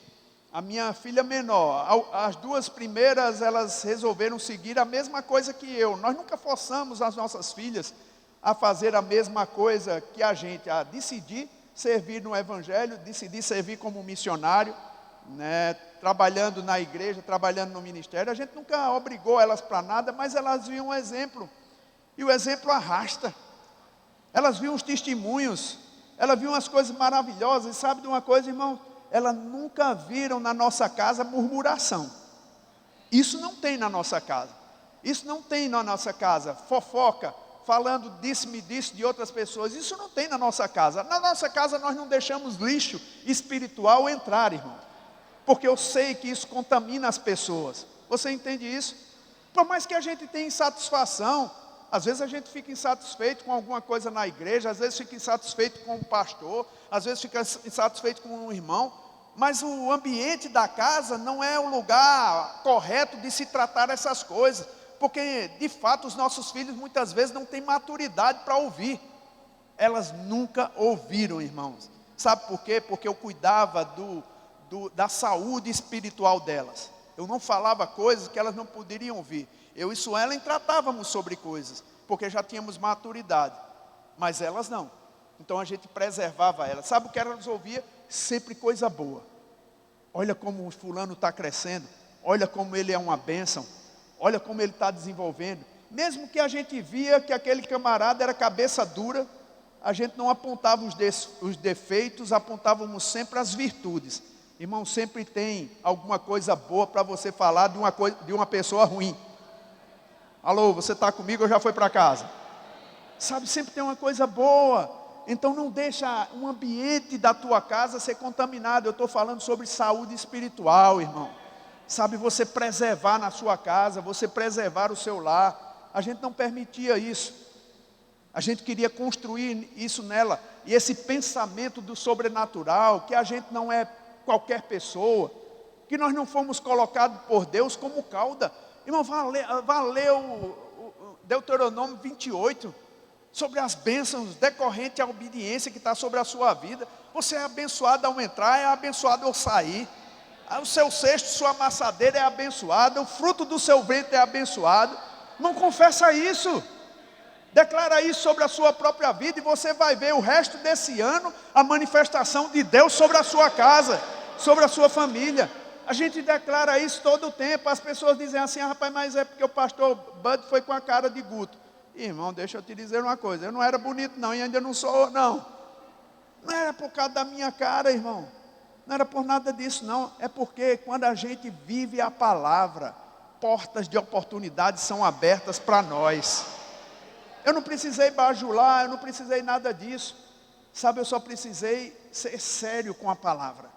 a minha filha menor, as duas primeiras, elas resolveram seguir a mesma coisa que eu. Nós nunca forçamos as nossas filhas a fazer a mesma coisa que a gente, a decidir servir no Evangelho, decidir servir como missionário, né, trabalhando na igreja, trabalhando no ministério. A gente nunca obrigou elas para nada, mas elas viam um exemplo, e o exemplo arrasta. Elas viam os testemunhos, elas viam as coisas maravilhosas, e sabe de uma coisa, irmão? Elas nunca viram na nossa casa murmuração. Isso não tem na nossa casa. Isso não tem na nossa casa, fofoca. falando disse-me disso de outras pessoas. Isso não tem na nossa casa. Na nossa casa nós não deixamos lixo espiritual entrar, irmão. Porque eu sei que isso contamina as pessoas. Você entende isso? Por mais que a gente tenha insatisfação, às vezes a gente fica insatisfeito com alguma coisa na igreja, às vezes fica insatisfeito com um pastor, às vezes fica insatisfeito com um irmão, mas o ambiente da casa não é o lugar correto de se tratar essas coisas, porque de fato os nossos filhos muitas vezes não têm maturidade para ouvir. Elas nunca ouviram, irmãos. Sabe por quê? Porque eu cuidava da saúde espiritual delas. Eu não falava coisas que elas não poderiam ouvir. Eu e Suelen tratávamos sobre coisas, porque já tínhamos maturidade, mas elas não. Então a gente preservava elas. Sabe o que elas ouviam? Sempre coisa boa. Olha como o fulano está crescendo, olha como ele é uma bênção, olha como ele está desenvolvendo. Mesmo que a gente via que aquele camarada era cabeça dura, a gente não apontava os defeitos, apontávamos sempre as virtudes. Irmão, sempre tem alguma coisa boa para você falar de uma pessoa ruim. Alô, você está comigo ou já foi para casa? Sabe, sempre tem uma coisa boa. Então não deixa o ambiente da tua casa ser contaminado. Eu estou falando sobre saúde espiritual, irmão. Sabe, você preservar na sua casa, você preservar o seu lar. A gente não permitia isso. A gente queria construir isso nela. E esse pensamento do sobrenatural, que a gente não é qualquer pessoa, que nós não fomos colocados por Deus como cauda. Irmão, vá ler o Deuteronômio 28, sobre as bênçãos decorrentes à obediência que está sobre a sua vida. Você é abençoado ao entrar, é abençoado ao sair. O seu cesto, sua amassadeira é abençoada, o fruto do seu ventre é abençoado. Não confessa isso. Declara isso sobre a sua própria vida e você vai ver o resto desse ano a manifestação de Deus sobre a sua casa, sobre a sua família. A gente declara isso todo o tempo. As pessoas dizem assim: rapaz, mas é porque o pastor Bud foi com a cara de Guto. Irmão, deixa eu te dizer uma coisa, eu não era bonito não, e ainda não sou não. Não era por causa da minha cara, irmão. Não era por nada disso não. É porque quando a gente vive a palavra, portas de oportunidade são abertas para nós. Eu não precisei bajular, eu não precisei nada disso. Sabe, eu só precisei ser sério com a palavra.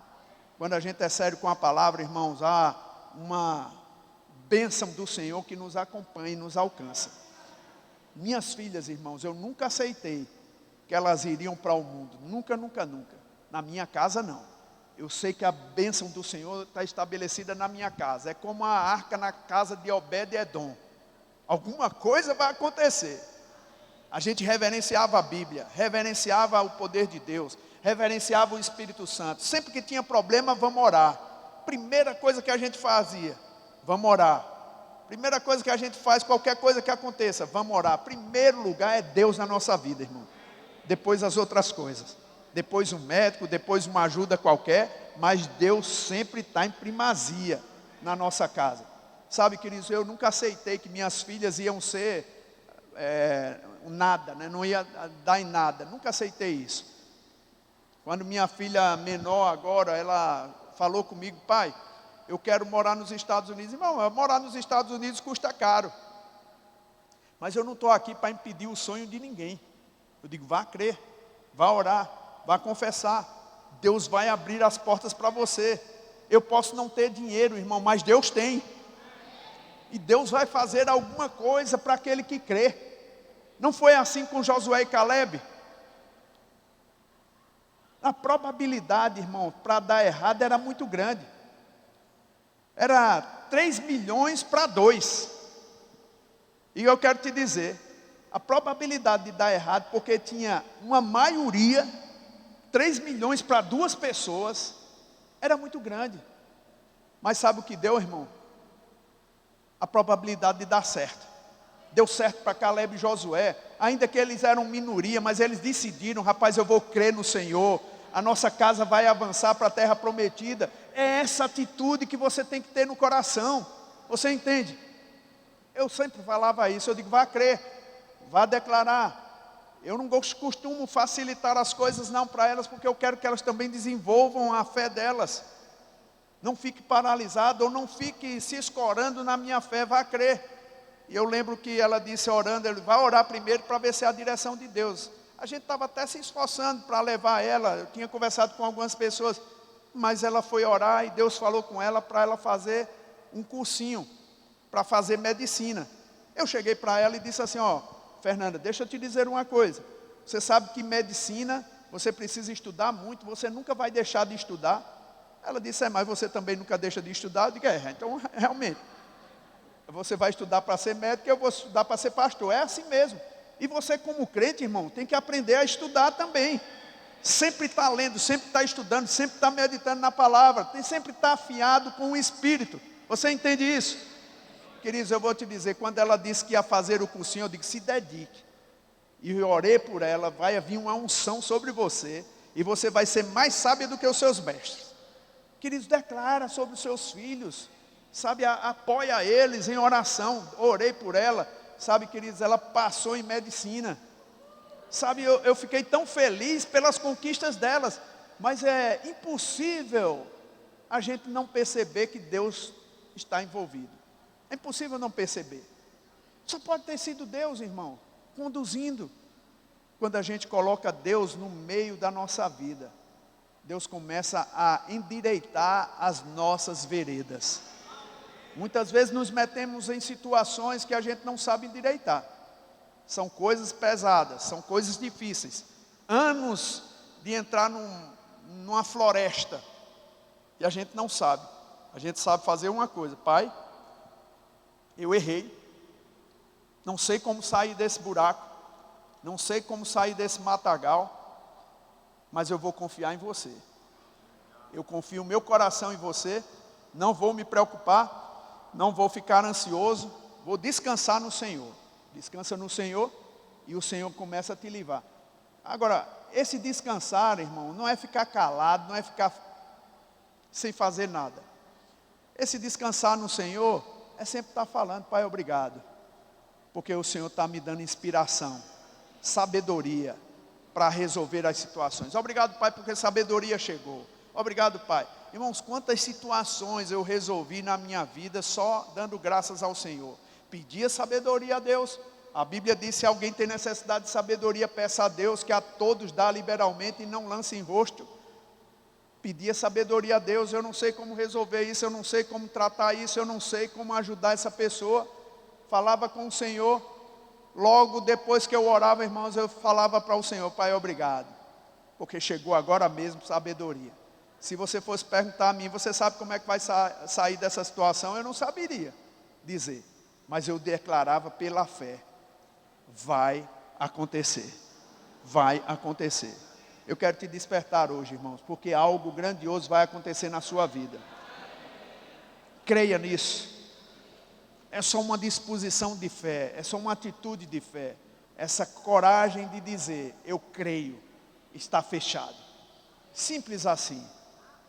Quando a gente é sério com a palavra, irmãos, há uma bênção do Senhor que nos acompanha e nos alcança. Minhas filhas, irmãos, eu nunca aceitei que elas iriam para o mundo. Nunca, nunca, nunca. Na minha casa, não. Eu sei que a bênção do Senhor está estabelecida na minha casa. É como a arca na casa de Obed-Edom. Alguma coisa vai acontecer. A gente reverenciava a Bíblia, reverenciava o poder de Deus, reverenciava o Espírito Santo. Sempre que tinha problema, vamos orar. Primeira coisa que a gente fazia, vamos orar. Primeira coisa que a gente faz, qualquer coisa que aconteça, vamos orar. Primeiro lugar é Deus na nossa vida, irmão. Depois as outras coisas. Depois um médico, depois uma ajuda qualquer. Mas Deus sempre está em primazia na nossa casa. Sabe, queridos, eu nunca aceitei que minhas filhas iam ser nada, né? Não ia dar em nada. Nunca aceitei isso. Quando minha filha menor agora, ela falou comigo: pai, eu quero morar nos Estados Unidos. Irmão, morar nos Estados Unidos custa caro. Mas eu não estou aqui para impedir o sonho de ninguém. Eu digo: vá crer, vá orar, vá confessar. Deus vai abrir as portas para você. Eu posso não ter dinheiro, irmão, mas Deus tem. E Deus vai fazer alguma coisa para aquele que crê. Não foi assim com Josué e Caleb? A probabilidade, irmão, para dar errado era muito grande. Era 3 milhões para 2. E eu quero te dizer, a probabilidade de dar errado, porque tinha uma maioria, 3 milhões para 2 pessoas, era muito grande. Mas sabe o que deu, irmão? A probabilidade de dar certo. Deu certo para Caleb e Josué, ainda que eles eram minoria, mas eles decidiram: rapaz, eu vou crer no Senhor, a nossa casa vai avançar para a terra prometida. É essa atitude que você tem que ter no coração. Você entende? Eu sempre falava isso, eu digo: vá crer, vá declarar. Eu não costumo facilitar as coisas não para elas, porque eu quero que elas também desenvolvam a fé delas. Não fique paralisado, ou não fique se escorando na minha fé, vá crer. E eu lembro que ela disse orando, ele vai orar primeiro para ver se é a direção de Deus. A gente estava até se esforçando para levar ela, eu tinha conversado com algumas pessoas, mas ela foi orar e Deus falou com ela para ela fazer um cursinho, para fazer medicina. Eu cheguei para ela e disse assim, ó, Fernanda, deixa eu te dizer uma coisa, você sabe que medicina, você precisa estudar muito, você nunca vai deixar de estudar. Ela disse, mas você também nunca deixa de estudar? Eu digo, então realmente, você vai estudar para ser médico, eu vou estudar para ser pastor, é assim mesmo. E você como crente, irmão, tem que aprender a estudar também. Sempre está lendo, sempre está estudando, sempre está meditando na palavra, sempre está afiado com o Espírito. Você entende isso? Queridos, eu vou te dizer, quando ela disse que ia fazer o cursinho, eu digo, se dedique. E eu orei por ela, vai vir uma unção sobre você, e você vai ser mais sábio do que os seus mestres. Queridos, declara sobre os seus filhos, sabe, apoia eles em oração. Orei por ela, sabe, queridos, ela passou em medicina. Sabe, eu fiquei tão feliz pelas conquistas delas, mas é impossível a gente não perceber que Deus está envolvido. É impossível não perceber. Só pode ter sido Deus, irmão, conduzindo. Quando a gente coloca Deus no meio da nossa vida, Deus começa a endireitar as nossas veredas. Muitas vezes nos metemos em situações que a gente não sabe endireitar. São coisas pesadas, são coisas difíceis. Anos de entrar numa floresta, e a gente não sabe. A gente sabe fazer uma coisa, Pai, eu errei, não sei como sair desse buraco, não sei como sair desse matagal, mas eu vou confiar em você. Eu confio o meu coração em você, não vou me preocupar, não vou ficar ansioso, vou descansar no Senhor. Descansa no Senhor e o Senhor começa a te livrar. Agora, esse descansar, irmão, não é ficar calado, não é ficar sem fazer nada. Esse descansar no Senhor é sempre estar falando, Pai, obrigado, porque o Senhor está me dando inspiração, sabedoria para resolver as situações. Obrigado, Pai, porque sabedoria chegou. Obrigado, Pai. Irmãos, quantas situações eu resolvi na minha vida só dando graças ao Senhor. Pedia sabedoria a Deus. A Bíblia diz, se alguém tem necessidade de sabedoria, peça a Deus, que a todos dá liberalmente e não lance em rosto. Pedia sabedoria a Deus, eu não sei como resolver isso, eu não sei como tratar isso, eu não sei como ajudar essa pessoa. Falava com o Senhor, logo depois que eu orava, irmãos, eu falava para o Senhor, Pai, obrigado, porque chegou agora mesmo sabedoria. Se você fosse perguntar a mim, você sabe como é que vai sair dessa situação? Eu não saberia dizer, mas eu declarava pela fé, vai acontecer, vai acontecer. Eu quero te despertar hoje, irmãos, porque algo grandioso vai acontecer na sua vida. Creia nisso. É só uma disposição de fé, é só uma atitude de fé. Essa coragem de dizer, eu creio, está fechado. Simples assim.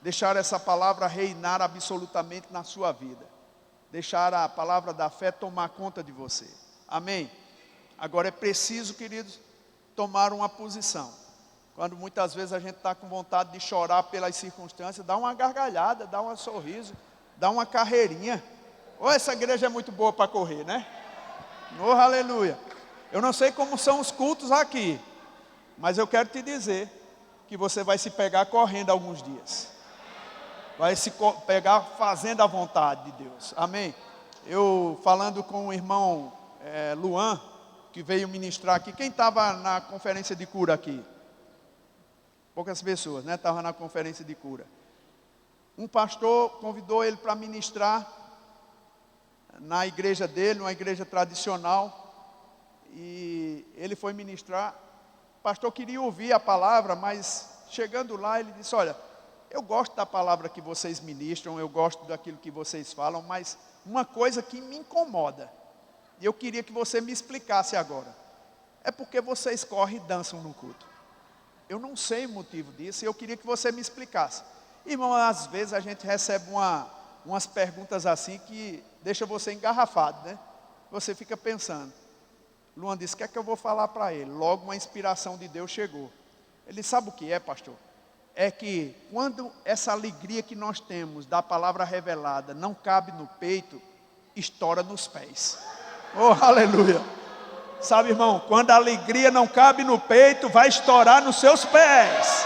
Deixar essa palavra reinar absolutamente na sua vida. Deixar a palavra da fé tomar conta de você. Amém? Agora é preciso, queridos, tomar uma posição. Quando muitas vezes a gente está com vontade de chorar pelas circunstâncias, dá uma gargalhada, dá um sorriso, dá uma carreirinha. Oh, essa igreja é muito boa para correr, né? Oh, aleluia. Eu não sei como são os cultos aqui, mas eu quero te dizer que você vai se pegar correndo alguns dias. Vai se pegar fazendo a vontade de Deus. Amém? Eu falando com o irmão Luan, que veio ministrar aqui. Quem estava na conferência de cura aqui? Poucas pessoas, né? Estavam na conferência de cura. Um pastor convidou ele para ministrar na igreja dele, uma igreja tradicional. E ele foi ministrar. O pastor queria ouvir a palavra, mas chegando lá ele disse, olha, eu gosto da palavra que vocês ministram, eu gosto daquilo que vocês falam, mas uma coisa que me incomoda, e eu queria que você me explicasse agora, é porque vocês correm e dançam no culto. Eu não sei o motivo disso, e eu queria que você me explicasse. Irmão, às vezes a gente recebe umas perguntas assim que deixa você engarrafado, né? Você fica pensando. Luan disse, o que é que eu vou falar para ele? Logo uma inspiração de Deus chegou. Ele sabe o que é, pastor? É que quando essa alegria que nós temos da palavra revelada não cabe no peito, estoura nos pés. Oh, aleluia. Sabe, irmão, quando a alegria não cabe no peito, vai estourar nos seus pés.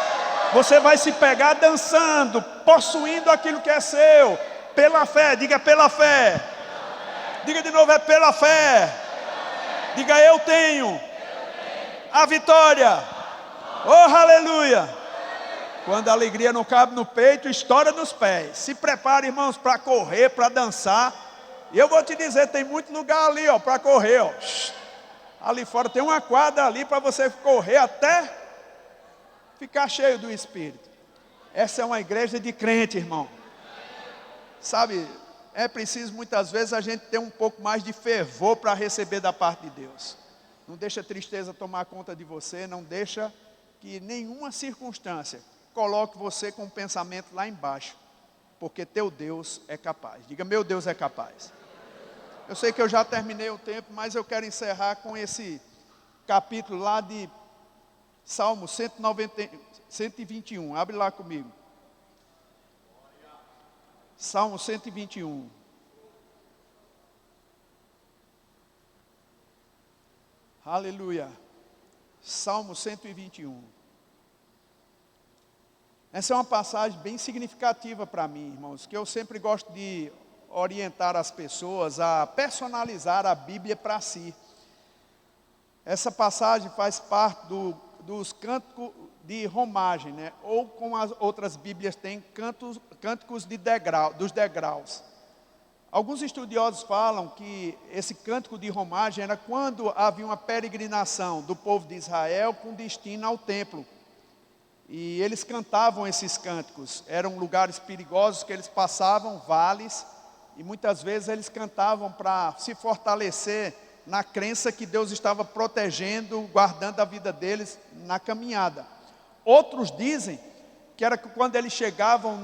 Você vai se pegar dançando, possuindo aquilo que é seu, pela fé. Diga pela fé. Diga de novo, é pela fé. Diga, eu tenho a vitória. Oh, aleluia. Quando a alegria não cabe no peito, estoura nos pés. Se prepare, irmãos, para correr, para dançar. E eu vou te dizer, tem muito lugar ali, ó, para correr, ó. Ali fora tem uma quadra ali para você correr até ficar cheio do Espírito. Essa é uma igreja de crente, irmão. Sabe, é preciso muitas vezes a gente ter um pouco mais de fervor para receber da parte de Deus. Não deixa a tristeza tomar conta de você, não deixa que nenhuma circunstância coloque você com o pensamento lá embaixo, porque teu Deus é capaz. Diga, meu Deus é capaz. Eu sei que eu já terminei o tempo, mas eu quero encerrar com esse capítulo lá de Salmo 121. Abre lá comigo. Salmo 121. Aleluia. Salmo 121. Essa é uma passagem bem significativa para mim, irmãos, que eu sempre gosto de orientar as pessoas a personalizar a Bíblia para si. Essa passagem faz parte dos cânticos de romagem, né? Ou como as outras Bíblias têm, cânticos dos degraus. Alguns estudiosos falam que esse cântico de romagem era quando havia uma peregrinação do povo de Israel com destino ao templo. E eles cantavam esses cânticos. Eram lugares perigosos que eles passavam, vales, e muitas vezes eles cantavam para se fortalecer na crença que Deus estava protegendo, guardando a vida deles na caminhada. Outros dizem que era que quando eles chegavam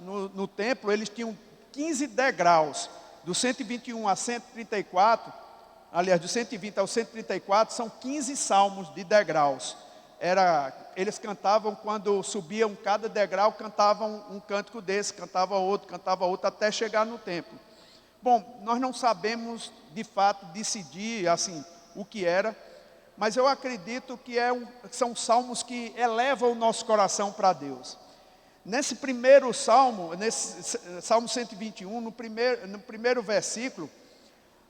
no templo, eles tinham 15 degraus, do 121 a 134, aliás, do 120 ao 134, são 15 salmos de degraus. Eles cantavam, quando subiam cada degrau, cantavam um cântico desse, cantava outro, até chegar no templo. Bom, nós não sabemos, de fato, decidir, assim, o que era, mas eu acredito que são salmos que elevam o nosso coração para Deus. Nesse primeiro salmo, nesse Salmo 121, no primeiro versículo,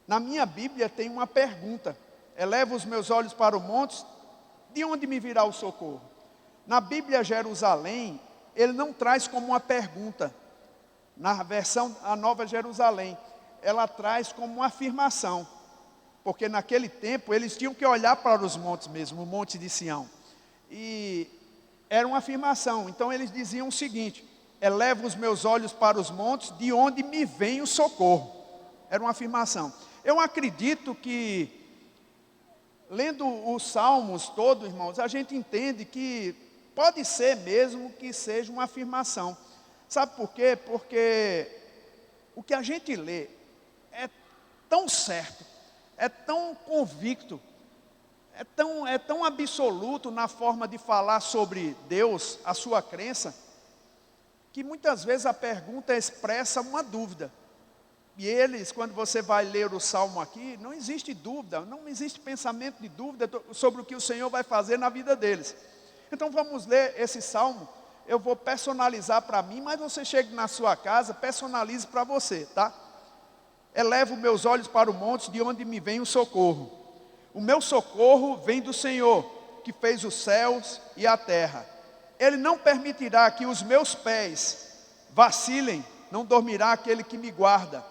na minha Bíblia tem uma pergunta: eleva os meus olhos para os montes, de onde me virá o socorro? Na Bíblia Jerusalém, ele não traz como uma pergunta. Na versão a Nova Jerusalém, ela traz como uma afirmação. Porque naquele tempo eles tinham que olhar para os montes mesmo, o monte de Sião. E era uma afirmação. Então eles diziam o seguinte: eleva os meus olhos para os montes, de onde me vem o socorro. Era uma afirmação. Eu acredito que, lendo os salmos todos, irmãos, a gente entende que pode ser mesmo que seja uma afirmação. Sabe por quê? Porque o que a gente lê é tão certo, é tão convicto, é tão absoluto na forma de falar sobre Deus, a sua crença, que muitas vezes a pergunta expressa uma dúvida. E eles, quando você vai ler o Salmo aqui, não existe dúvida, não existe pensamento de dúvida sobre o que o Senhor vai fazer na vida deles. Então vamos ler esse Salmo. Eu vou personalizar para mim, mas você chega na sua casa, personalize para você, tá? Elevo meus olhos para o monte, de onde me vem o socorro. O meu socorro vem do Senhor, que fez os céus e a terra. Ele não permitirá que os meus pés vacilem, não dormirá aquele que me guarda.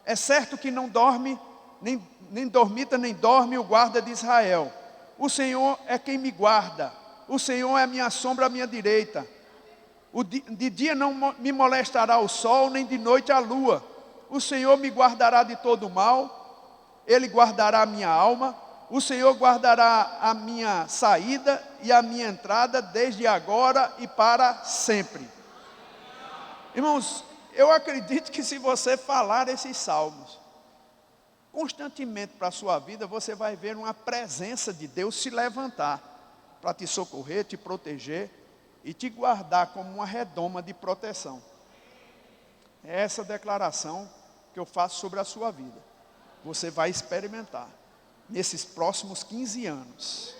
É certo que não dorme, nem dormita, nem dorme o guarda de Israel. O Senhor é quem me guarda. O Senhor é a minha sombra à minha direita. De dia não me molestará o sol, nem de noite a lua. O Senhor me guardará de todo mal. Ele guardará a minha alma. O Senhor guardará a minha saída e a minha entrada, desde agora e para sempre. Irmãos, eu acredito que se você falar esses salmos constantemente para a sua vida, você vai ver uma presença de Deus se levantar para te socorrer, te proteger e te guardar como uma redoma de proteção. É essa declaração que eu faço sobre a sua vida. você vai experimentar, nesses próximos 15 anos,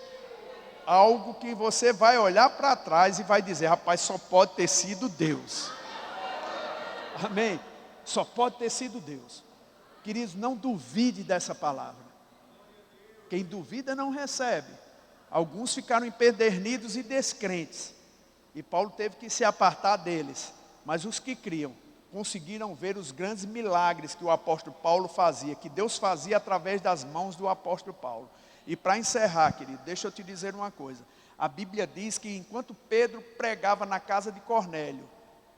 algo que você vai olhar para trás e vai dizer: rapaz, só pode ter sido Deus. Amém? Só pode ter sido Deus. Queridos, não duvide dessa palavra. Quem duvida não recebe. Alguns ficaram empedernidos e descrentes, e Paulo teve que se apartar deles. Mas os que criam conseguiram ver os grandes milagres que o apóstolo Paulo fazia, que Deus fazia através das mãos do apóstolo Paulo. E para encerrar, querido, deixa eu te dizer uma coisa. A Bíblia diz que enquanto Pedro pregava na casa de Cornélio,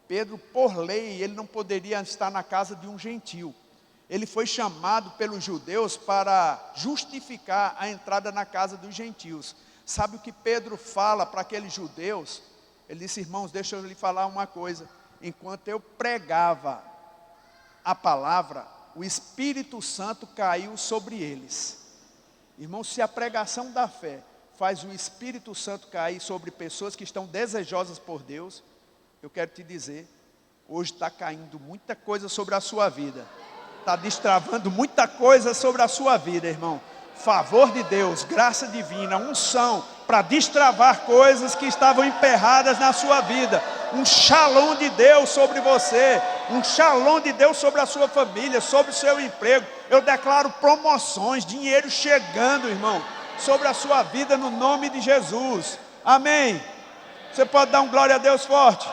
Pedro, por lei, ele não poderia estar na casa de um gentil. Ele foi chamado pelos judeus para justificar a entrada na casa dos gentios. Sabe o que Pedro fala para aqueles judeus? Ele disse: irmãos, deixa eu lhe falar uma coisa. Enquanto eu pregava a palavra, o Espírito Santo caiu sobre eles. Irmãos, se a pregação da fé faz o Espírito Santo cair sobre pessoas que estão desejosas por Deus, eu quero te dizer, hoje está caindo muita coisa sobre a sua vida. Está destravando muita coisa sobre a sua vida, irmão. Favor de Deus, graça divina, unção para destravar coisas que estavam emperradas na sua vida. Um shalom de Deus sobre você, um shalom de Deus sobre a sua família, sobre o seu emprego. Eu declaro promoções, dinheiro chegando, irmão, sobre a sua vida no nome de Jesus. Amém. Você pode dar um glória a Deus forte?